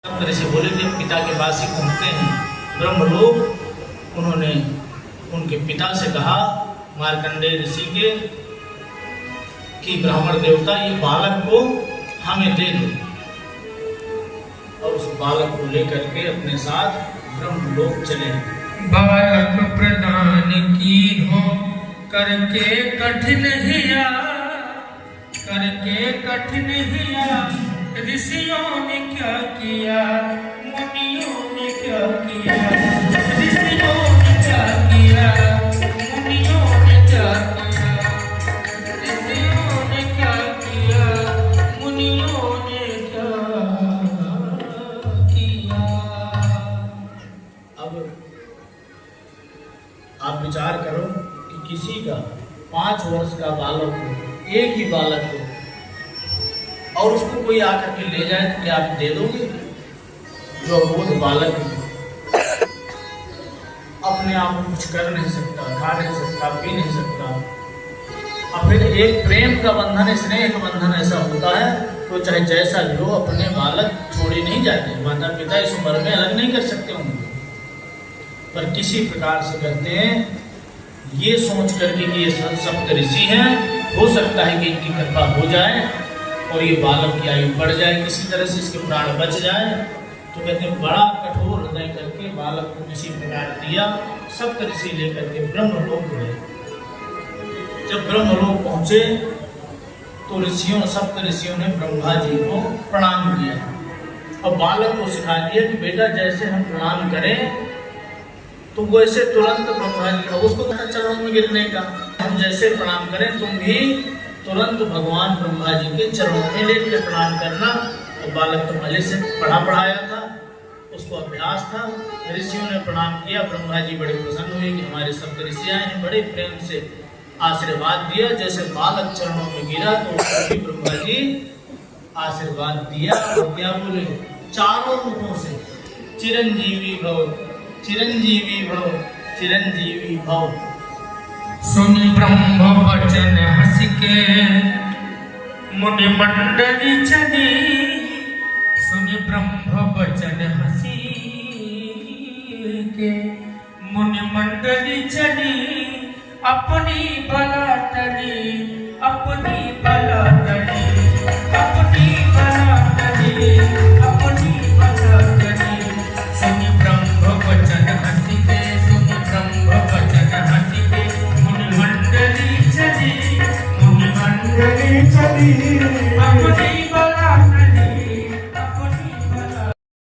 तरह से बोले थे पिता के पास ही पहुँचते हैं ब्रह्मलोक। उन्होंने उनके पिता से कहा मार्कंडेय ऋषि के कि ब्राह्मण देवता ये बालक को हमें दे दो, और उस बालक को लेकर के अपने साथ ब्रह्मलोक चले। बालक प्रदान की हो करके कठिन हिया, करके कठिन हिया। ऋषियों ने क्या किया, मुनियों ने क्या किया, ऋषियों ने क्या किया, मुनियों ने क्या किया, ऋषियों ने क्या किया, मुनियों ने क्या किया। अब आप विचार करो कि किसी का 5 वर्ष का बालक हो, एक ही बालक हो, और उसको कोई आकर के ले जाए तो क्या आप दे दोगे? जो अबोध बालक है, अपने आप को कुछ कर नहीं सकता, खा नहीं सकता, पी नहीं सकता, और फिर एक प्रेम का बंधन, स्नेह का बंधन ऐसा होता है तो चाहे जैसा भी हो अपने बालक छोड़े नहीं जाते। माता पिता इस उम्र में अलग नहीं कर सकते उनको, पर किसी प्रकार से करते हैं ये सोच करके कि ये सप्त ऋषि हैं, हो सकता है कि इनकी कृपा हो जाए और ये बालक की आयु बढ़ जाए, किसी तरह से इसके प्राण बच जाए। तो कहते हैं बड़ा कठोर हृदय करके बालक को किसी प्रकार दिया। सप्त ऋषि लेकर के ब्रह्मलोक गए। जब ब्रह्मलोक पहुंचे तो सप्त ऋषियों ने ब्रह्मा जी को प्रणाम किया और बालक को सिखा दिया कि बेटा जैसे हम प्रणाम करें तो वैसे तुरंत ब्रह्मा जी, और उसको चरणों में गिरने का, हम जैसे प्रणाम करें तुम भी तुरंत भगवान ब्रह्मा जी के चरणों में लेट के प्रणाम करना। और बालक तो भले से पढ़ा पढ़ाया था, उसको अभ्यास था। ऋषियों ने प्रणाम किया, ब्रह्मा जी बड़े प्रसन्न हुए कि हमारे सप्त ऋषि आए हैं, बड़े प्रेम से आशीर्वाद दिया। जैसे बालक चरणों में गिरा तो उसको भी ब्रह्मा जी आशीर्वाद दिया और क्या बोले, चारों मुखों से चिरंजीवी भव, चिरंजीवी भव, चिरंजीवी भव। सुन ब्रह्म वचन हंस के मुनि मंडली चली, सुन ब्रह्म वचन हंसी के मुनि मंडली चली, अपनी बल